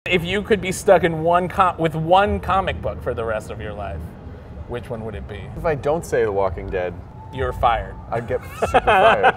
If you could be stuck in with one comic book for the rest of your life, which one would it be? If I don't say The Walking Dead, you're fired. I'd get super fired.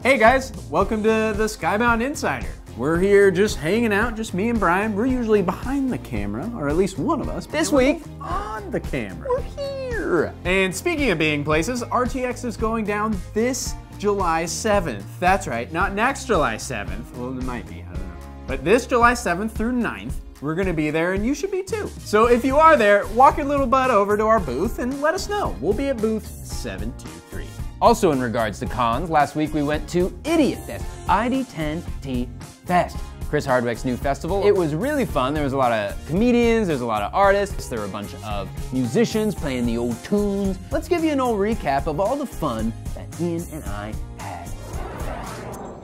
Hey guys, welcome to the Skybound Insider. We're here just hanging out, just me and Brian. We're usually behind the camera, or at least one of us. This week, on the camera. We're here. And speaking of being places, RTX is going down this July 7th. That's right, not next July 7th. Well, it might be, I don't know. But this July 7th through 9th, we're gonna be there and you should be too. So if you are there, walk your little butt over to our booth and let us know. We'll be at booth 723. Also in regards to cons, last week we went to Idiot Fest, ID10T Fest, Chris Hardwick's new festival. It was really fun. There was a lot of comedians, there's a lot of artists, there were a bunch of musicians playing the old tunes. Let's give you an old recap of all the fun that Ian and I had.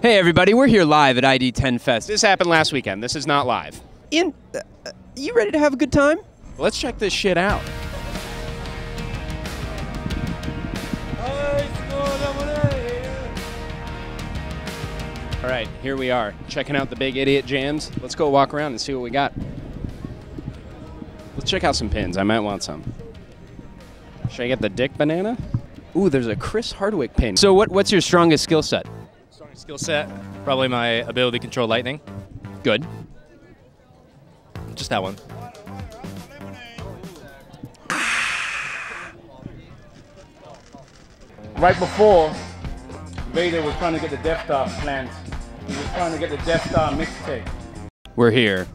Hey everybody, we're here live at ID10 Fest. This happened last weekend. This is not live. Ian, you ready to have a good time? Let's check this shit out. All right, here we are, checking out the big idiot jams. Let's go walk around and see what we got. Let's check out some pins. I might want some. Should I get the dick banana? Ooh, there's a Chris Hardwick pin. So what's your strongest skill set? Strongest skill set, probably my ability to control lightning. Good. Just that one. Right before, Vader was trying to get the Death Star plant. He was trying to get the Death Star mixtape. We're here,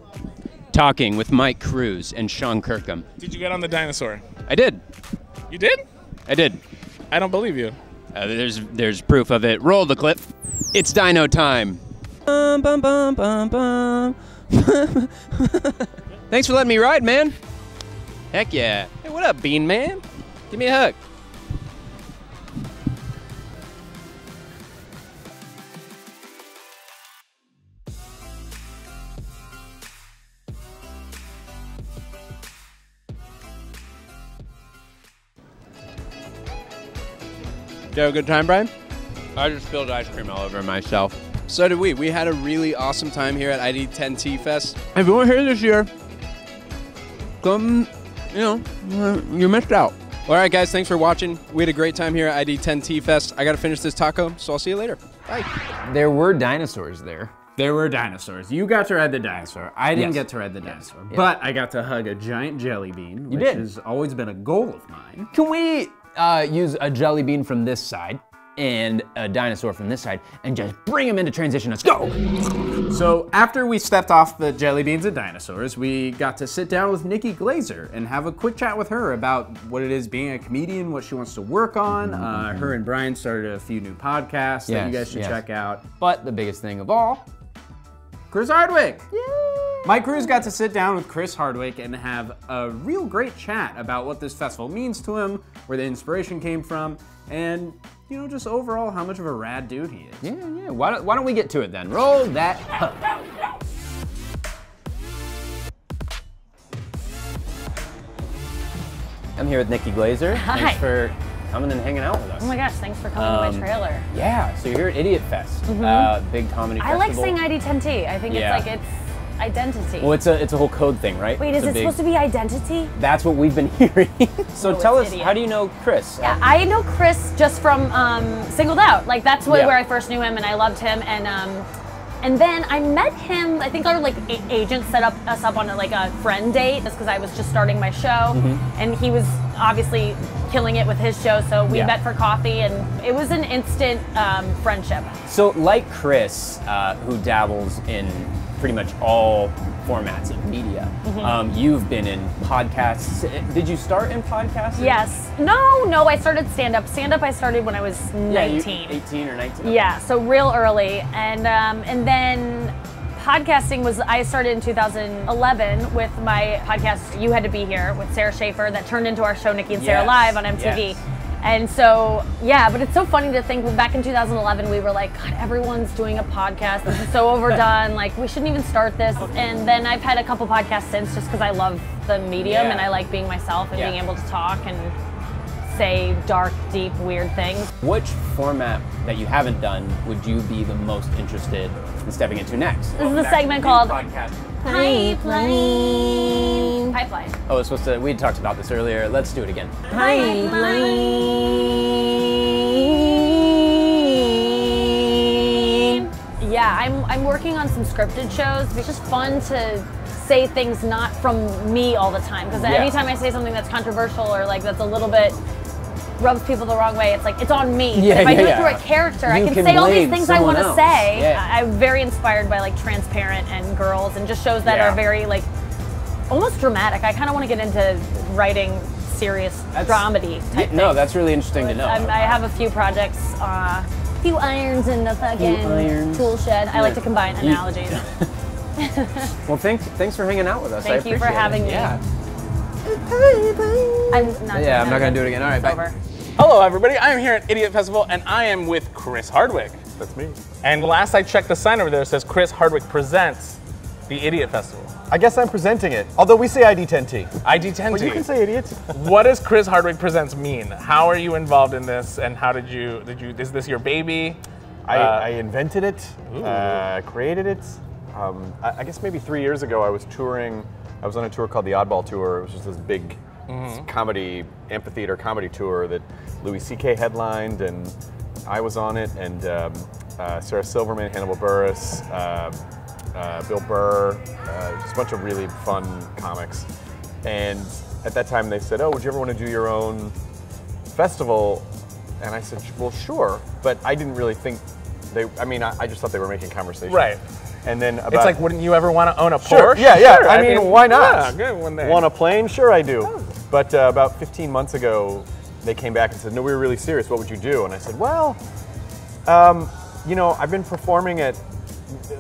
talking with Mike Cruz and Sean Kirkham. Did you get on the dinosaur? I did. You did? I did. I don't believe you. There's proof of it. Roll the clip. It's dino time. Bum, bum, bum, bum, bum. Thanks for letting me ride, man. Heck yeah. Hey, what up, Bean Man? Give me a hug. Did you have a good time, Brian? I just spilled ice cream all over myself. So did we. We had a really awesome time here at ID10T Fest. If you weren't here this year, come, you missed out. All right, guys, thanks for watching. We had a great time here at ID10T Fest. I got to finish this taco, so I'll see you later. Bye. There were dinosaurs there. There were dinosaurs. You got to ride the dinosaur. I didn't get to ride the dinosaur. Yeah. But I got to hug a giant jelly bean, which has always been a goal of mine. Can we use a jelly bean from this side and a dinosaur from this side and just bring them into transition? Let's go! So after we stepped off the jelly beans and dinosaurs, we got to sit down with Nikki Glazer and have a quick chat with her about what it is being a comedian, what she wants to work on. Her and Brian started a few new podcasts that you guys should check out. But the biggest thing of all, Chris Hardwick! Yay! Mike Cruz got to sit down with Chris Hardwick and have a real great chat about what this festival means to him, where the inspiration came from, and just overall how much of a rad dude he is. Yeah. Why don't we get to it then? Roll that hug. I'm here with Nikki Glazer. Hi. Thanks for coming and hanging out with us. Oh my gosh, thanks for coming to my trailer. Yeah, so you're here at Idiot Fest, big comedy festival. I like saying ID10T. I think it's identity. Well, it's a whole code thing, right? Wait, is it supposed to be identity? That's what we've been hearing. So tell us, idiot. how do you know Chris? Yeah, I know Chris just from Singled Out. Like that's where I first knew him, and I loved him. And then I met him. I think our agent set us up on a friend date, just because I was just starting my show, and he was obviously killing it with his show. So we met for coffee, and it was an instant friendship. So like Chris, who dabbles in pretty much all formats of media. You've been in podcasts. Did you start in podcasting? Yes. No, I started stand-up. Stand-up I started when I was 19. 18 or 19? Yeah, so real early. And then podcasting I started in 2011 with my podcast, You Had to Be Here, with Sarah Schaefer, that turned into our show, Nikki and Sarah Live on MTV. Yes. And so, but it's so funny to think back in 2011, we were like, God, everyone's doing a podcast. This is so overdone. Like, we shouldn't even start this. And then I've had a couple podcasts since just because I love the medium and I like being myself and being able to talk. And say dark, deep, weird things. Which format that you haven't done would you be the most interested in stepping into next? This is a segment called Podcast. Pipeline. Pipeline. Oh, it's supposed to, we talked about this earlier. Let's do it again. Yeah, I'm working on some scripted shows. It's just fun to say things not from me all the time. Because anytime I say something that's controversial or like that's a little bit rubs people the wrong way, it's like it's on me. Yeah, if I do it through a character, I can say all these things I want to say. Yeah. I'm very inspired by like Transparent and Girls and just shows that are very like almost dramatic. I kind of want to get into writing serious dramedy type things. No, that's really interesting to know. I have a few projects, few irons in the fucking tool shed. I like to combine analogies. Well, thanks for hanging out with us. Thank you for having me. Yeah. I'm not I'm not gonna do it again. All right, bye. Over. Hello, everybody. I am here at Idiot Festival, and I am with Chris Hardwick. That's me. And last I checked, the sign over there says Chris Hardwick presents the Idiot Festival. I guess I'm presenting it. Although we say ID10T. ID10T. Well, you can say idiots. What does Chris Hardwick Presents mean? How are you involved in this, and how did you, is this your baby? I invented it, created it. I guess maybe 3 years ago I was touring. I was on a tour called the Oddball Tour. It was just this big comedy, amphitheater comedy tour that Louis C.K. headlined, and I was on it, and Sarah Silverman, Hannibal Buress, Bill Burr, just a bunch of really fun comics. And at that time they said, oh, would you ever want to do your own festival? And I said, well, sure. But I didn't really think I just thought they were making conversation. Right. And then It's like, wouldn't you ever want to own a Sure, Porsche? yeah. Sure, I mean, why not? Yeah, good one day. Want a plane? Sure, I do. But about 15 months ago, they came back and said, no, we were really serious. What would you do? And I said, well, I've been performing at,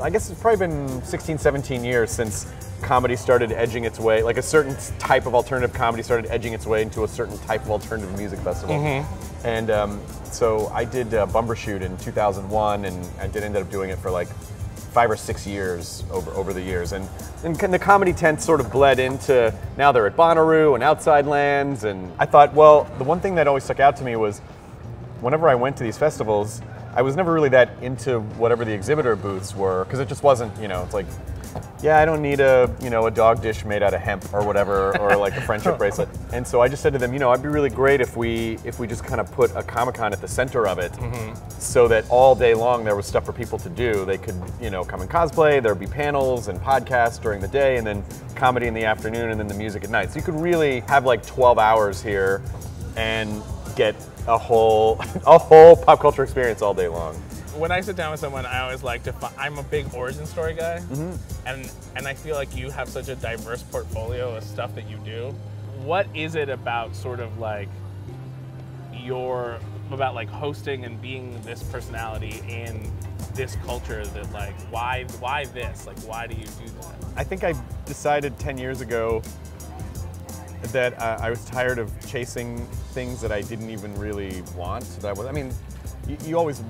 I guess it's probably been 16, 17 years since comedy started edging its way, like a certain type of alternative comedy started edging its way into a certain type of alternative music festival. And so I did Bumbershoot in 2001, and I ended up doing it for like 5 or 6 years over the years. And the comedy tent sort of bled into, now they're at Bonnaroo and Outside Lands. And I thought, well, the one thing that always stuck out to me was whenever I went to these festivals, I was never really that into whatever the exhibitor booths were, because it just wasn't, it's like, yeah, I don't need a dog dish made out of hemp or whatever, or like a friendship bracelet. And so I just said to them, it'd be really great if we just kind of put a Comic-Con at the center of it, so that all day long there was stuff for people to do. They could, come and cosplay. There'd be panels and podcasts during the day, and then comedy in the afternoon, and then the music at night. So you could really have like 12 hours here and get a whole pop culture experience all day long. When I sit down with someone, I always like to I'm a big origin story guy, and I feel like you have such a diverse portfolio of stuff that you do. What is it about sort of like about like hosting and being this personality in this culture that like, why this? Like, why do you do that? I think I decided 10 years ago that I was tired of chasing things that I didn't even really want. You always,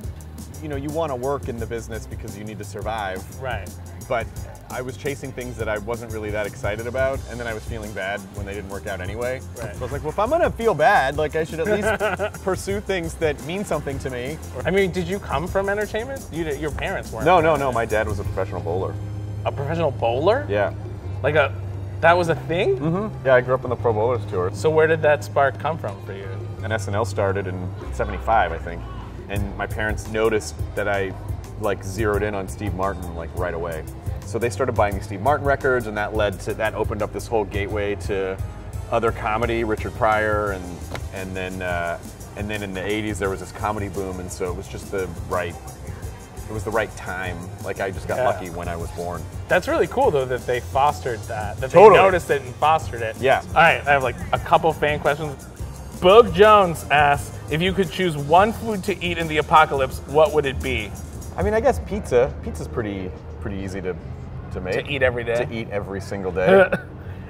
you want to work in the business because you need to survive. Right. But I was chasing things that I wasn't really that excited about, and then I was feeling bad when they didn't work out anyway. Right. So I was like, well, if I'm gonna feel bad, like I should at least pursue things that mean something to me. I mean, did you come from entertainment? Your parents weren't. No. My dad was a professional bowler. A professional bowler? Yeah. That was a thing? Yeah, I grew up on the Pro Bowlers Tour. So where did that spark come from for you? And SNL started in '75, I think. And my parents noticed that I zeroed in on Steve Martin right away. So they started buying these Steve Martin records, and that opened up this whole gateway to other comedy, Richard Pryor, and then in the '80s there was this comedy boom, and so it was just the right time. Like I just got lucky when I was born. That's really cool though that they fostered that. That Totally. They noticed it and fostered it. Yeah. All right, I have a couple fan questions. Boog Jones asks, if you could choose one food to eat in the apocalypse, what would it be? I mean, I guess pizza. Pizza's pretty easy to make. To eat every day? To eat every single day.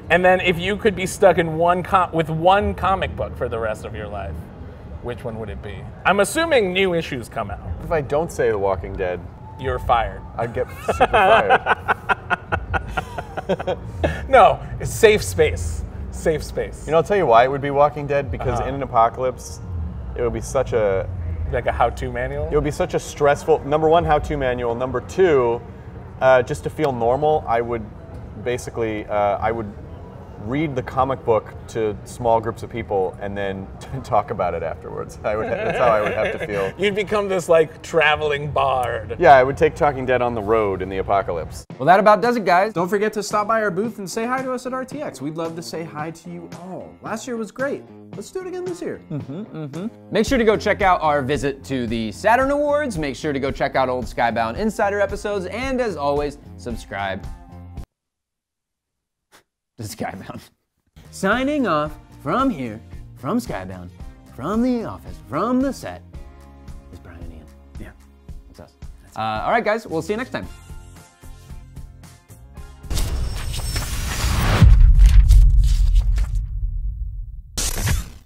And then if you could be stuck in with one comic book for the rest of your life, which one would it be? I'm assuming new issues come out. If I don't say The Walking Dead, you're fired. I'd get super fired. No, it's safe space. safe space. You know, I'll tell you why it would be Walking Dead, because in an apocalypse, it would be such a... Like a how-to manual? It would be such a stressful, number one, how-to manual. Number two, just to feel normal, I would basically, I would read the comic book to small groups of people and then talk about it afterwards. That's how I would have to feel. You'd become this like traveling bard. Yeah, I would take Talking Dead on the road in the apocalypse. Well, that about does it, guys. Don't forget to stop by our booth and say hi to us at RTX. We'd love to say hi to you all. Last year was great. Let's do it again this year. Make sure to go check out our visit to the Saturn Awards. Make sure to go check out old Skybound Insider episodes. And as always, subscribe to Skybound. Signing off from here, from Skybound, from the office, from the set, is Brian and Ian. Yeah. That's us. All right, guys, we'll see you next time.